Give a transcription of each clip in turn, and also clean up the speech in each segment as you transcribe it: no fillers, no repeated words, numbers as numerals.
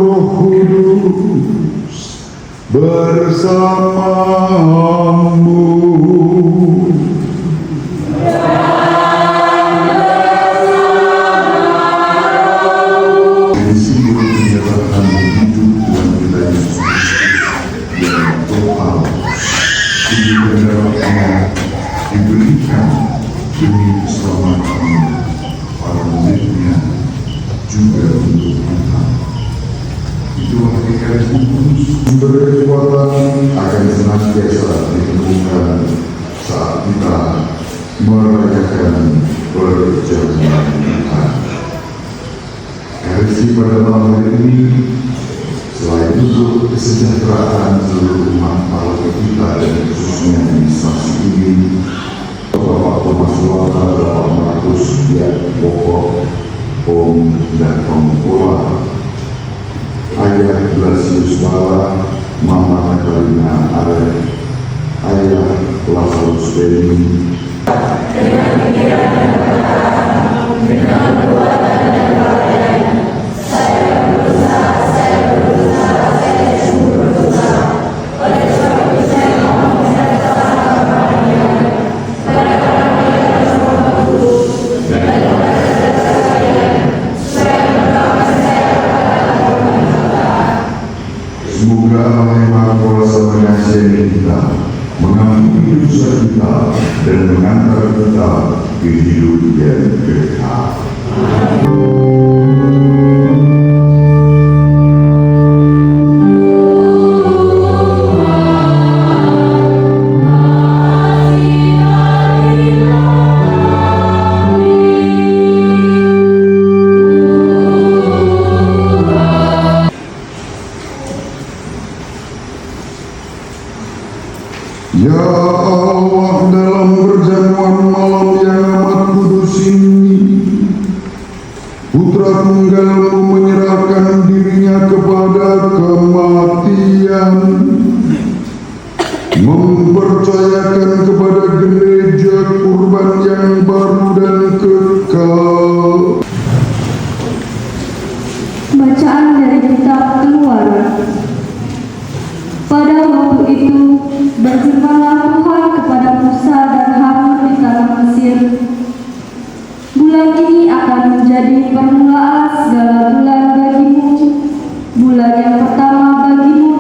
Roh Kudus bersamamu. Diberikan demi keselamatan para muridnya juga untuk Tuhan. Itu hakikat kudus memberi kekuatan akan senantiasa ditemukan saat kita merayakan perjamuan Tuhan. Ekaristi pada malam hari ini selain untuk kesejahteraan seluruh umat para kita dan khususnya di instansi ini, Bapak Thomas Lota, Bapak Markus Diak Bokok, Om dan Om Pola, Ayah Blasius Bala, Mama Natalina Arek, Ayah Lazarus Beni, semoga Allah yang Maha Kuasa mengasihi kita, mengampuni dosa kita, dan mengantar kita ke hidup yang kekal. Ya Allah, dalam perjamuan malam yang amat kudus ini, Putra Tunggalmu menyerahkan dirinya kepada kematian, mempercayakan kepada gereja kurban yang baru dan kekal. Bacaan dari kitab Keluaran. Pada waktu itu berfirmanlah Tuhan kepada Musa dan Harun di tanah Mesir, bulan ini akan menjadi permulaan segala bulan bagimu, bulan yang pertama bagimu.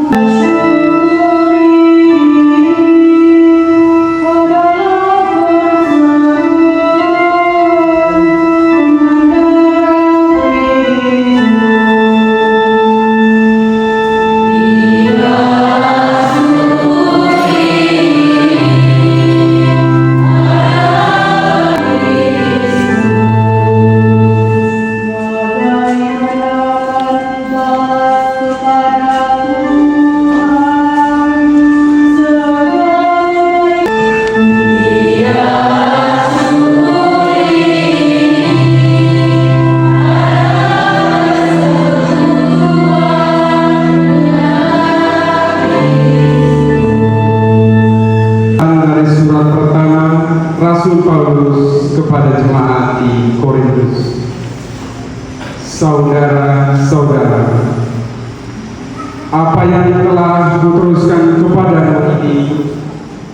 Rasul Paulus kepada jemaat di Korintus. Saudara-saudara, apa yang telah kuteruskan kepadamu ini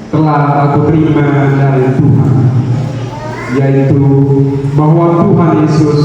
telah aku terima dari Tuhan, yaitu bahwa Tuhan Yesus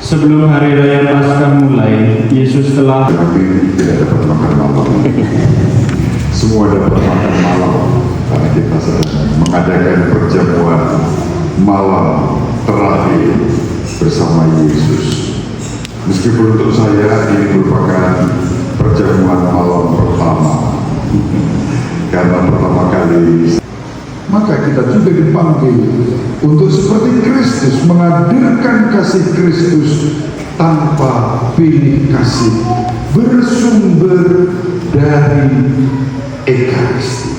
Sebelum hari raya Paskah mulai, Yesus telah Tapi tidak dapat makan malam. Semua dapat makan malam karena kita sedang mengadakan perjamuan malam terakhir bersama Yesus. Meskipun untuk saya ini merupakan perjamuan malam pertama, karena pertama kali, maka kita juga dipanggil untuk seperti Kristus menghadirkan kasih Kristus tanpa pilih kasih, bersumber dari Ekaristi.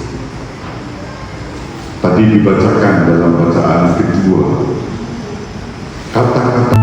Tadi dibacakan dalam bacaan kedua kata-kata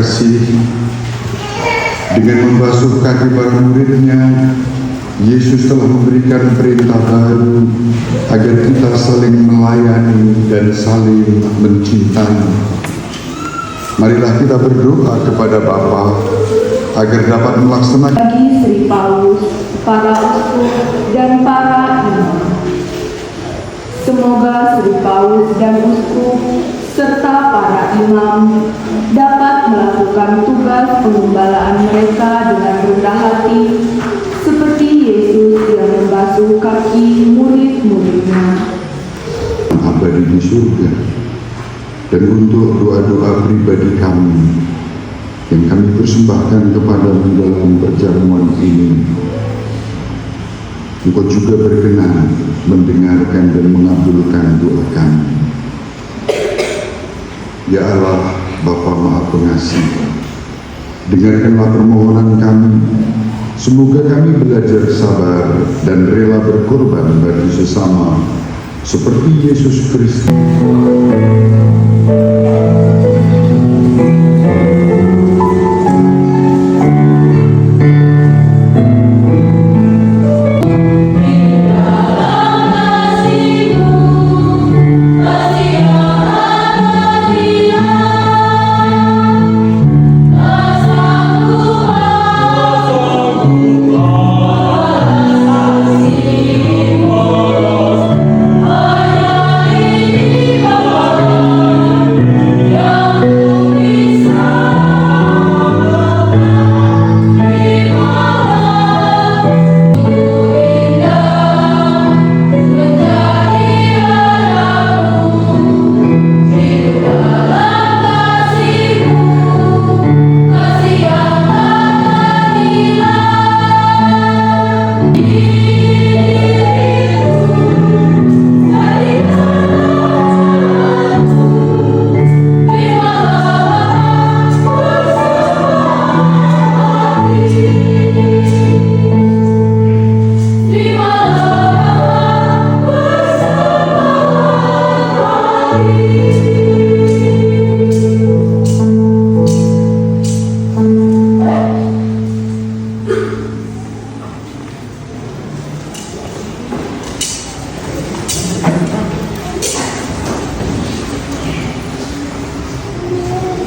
kasih, dengan membasuh kaki para muridnya, Yesus telah memberikan perintah baru agar kita saling melayani dan saling mencintai. Marilah kita berdoa kepada Bapa agar dapat melaksanakan Bagi Sri Paulus, para uskup dan para imam, semoga Sri Paulus dan uskup serta para imam dapat melakukan tugas penggembalaan mereka dengan rendah hati, seperti Yesus yang membasuh kaki murid-muridnya. abadi di surga, dan untuk doa-doa pribadi kami yang kami persembahkan kepadamu dalam perjamuan ini, Engkau juga berkenan mendengarkan dan mengabulkan doa kami. Ya Allah, Bapa Maha Pengasih, dengarkanlah permohonan kami. Semoga kami belajar sabar dan rela berkorban bagi sesama, seperti Yesus Kristus.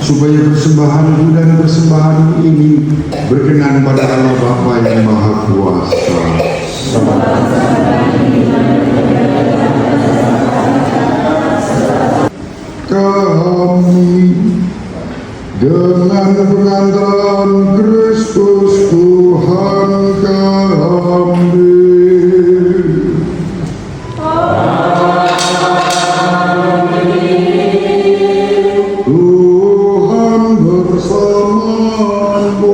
Supaya persembahanku dan persembahanmu ini berkenan pada Allah Bapa yang Maha Kuasa. Kami dengan pengantaran Kristus Tuhan kami, Tuhan bersamamu.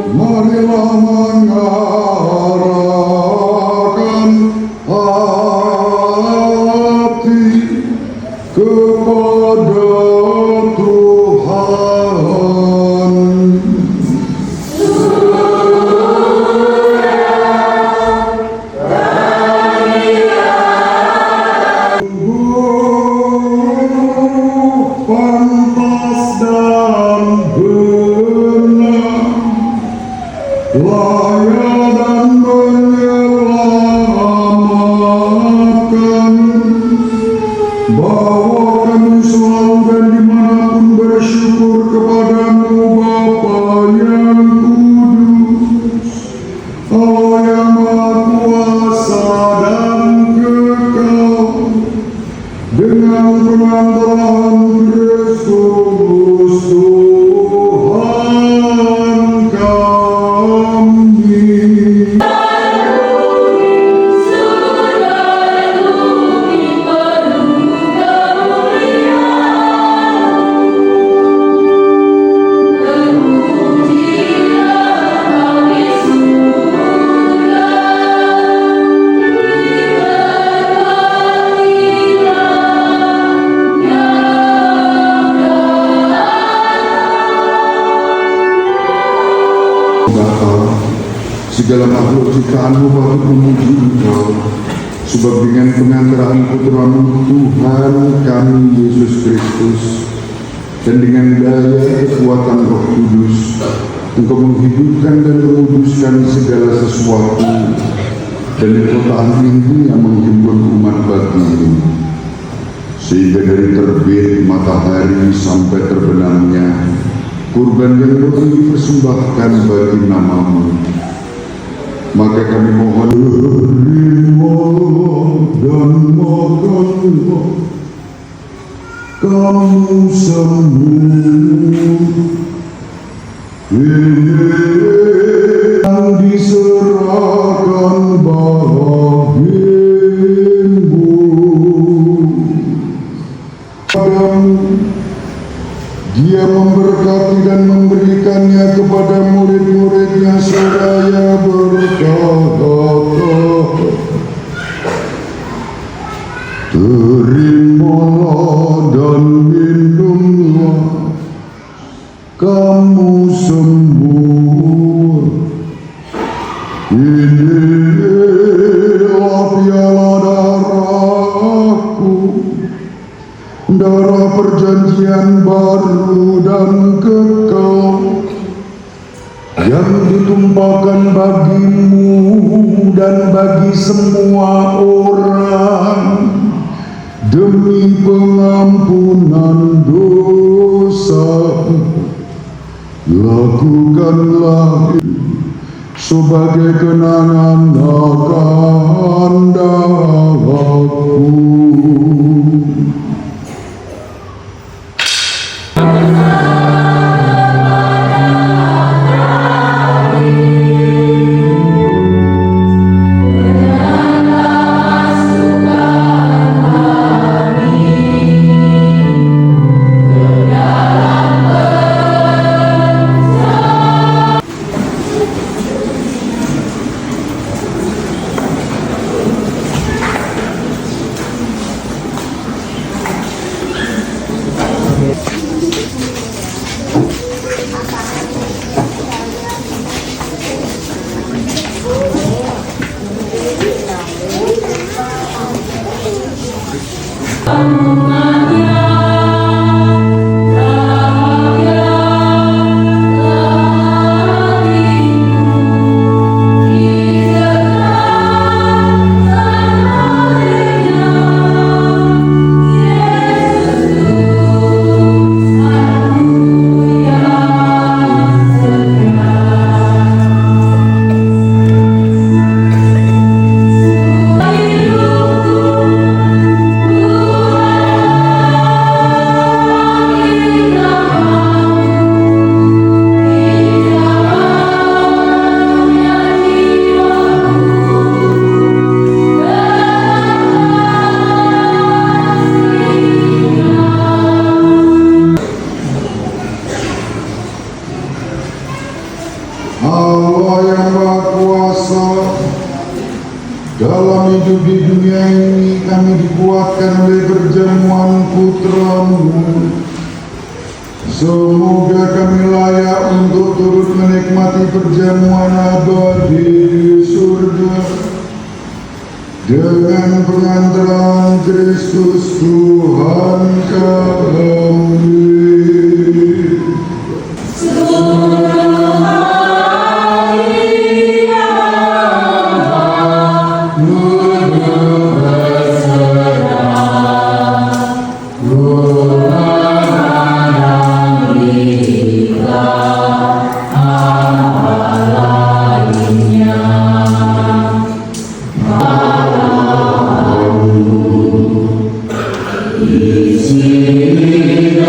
Marilah mengarahkan hati kepada Tuhan. Pantas dan benar, layak dan menyelamatkan, bahwa kami selalu dan dimanapun bersyukur kepadamu Bapa yang kudus, Allah yang Maha Kuasa dan kekal, dengan pengantaran Kristus Tuhan kami. Bapa, segala makhluk ciptaanmu patut memuji Engkau, Sebab dengan pengantaraan Putra-Mu Tuhan kami Yesus Kristus dan dengan daya kekuatan Roh Kudus, Engkau menghidupkan dan menguduskan segala sesuatu, dan Engkau tahan rindunya menghimpun umat bagimu, sehingga dari terbit matahari sampai terbenamnya kurban yang roh dipersembahkan bagi nama-Mu. Maka kami mohon, terima dan makanlah kamu semua ini yang diserahkan bagimu. Dia memberkati dan memberikannya kepada murid-muridnya seraya berkata, terimalah dan minumlah kamu semua, inilah piala darahku, darah perjanjian baru dan kekal, yang ditumpahkan bagimu dan bagi semua orang demi pengampunan dosa. Lakukanlah sebagai kenangan akan darahku. Allah yang Maha Kuasa, dalam hidup di dunia ini kami dikuatkan oleh perjamuan Putra-Mu. Semoga kami layak untuk turut menikmati perjamuan abadi di surga dengan pengantaran Kristus Tuhan kami. Di sini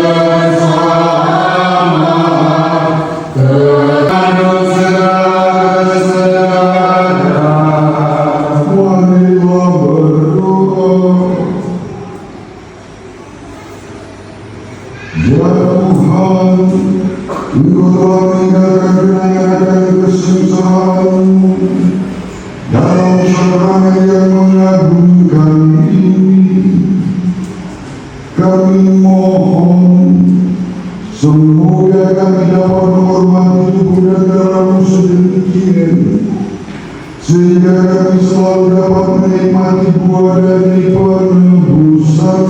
sehingga kami selalu dapat menikmati buah dari penebusan.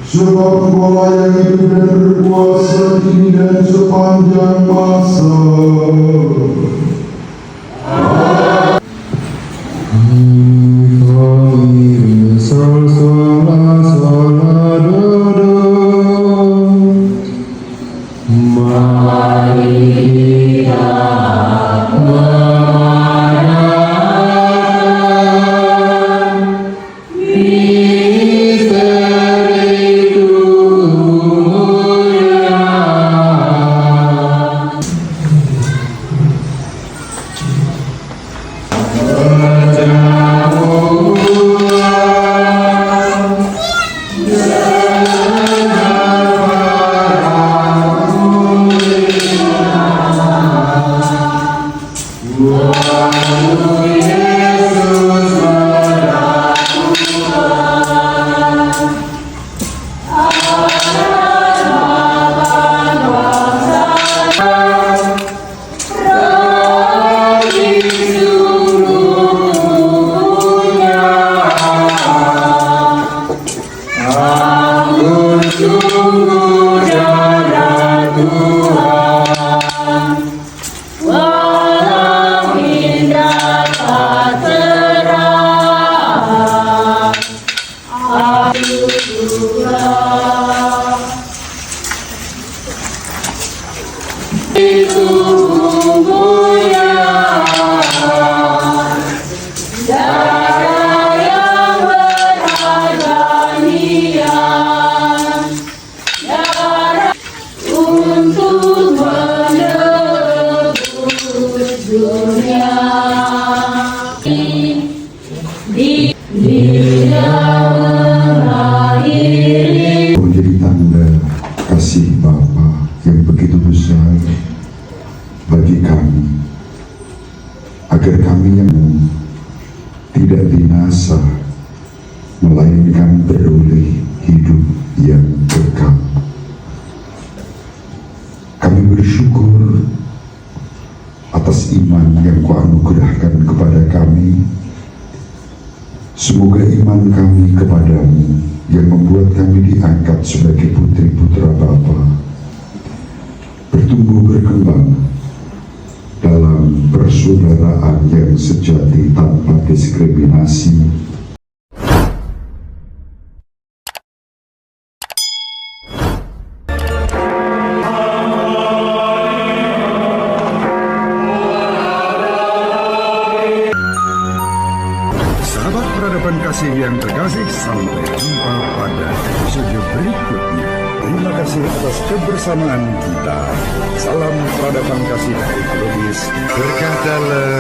Sebab Engkau yang hidup dan berkuasa kini dan sepanjang masa. Sol sol la sol la do do. Mari kita memandang misteri kemuliaan. Menjadi tanda kasih Bapa yang begitu besar bagi kami, agar kami yang tidak binasa, melainkan beroleh hidup yang kekal. Kami bersyukur atas iman yang Kau anugerahkan kepada kami. Semoga iman kami kepadamu yang membuat kami diangkat sebagai putri-putra Bapa bertumbuh berkembang dalam persaudaraan yang sejati tanpa diskriminasi. Sahabat peradaban kasih yang terkasih, sampai jumpa pada episode berikutnya. Terima kasih atas kebersamaan kita. Salam peradaban kasih dari Lubis. Berkah dalam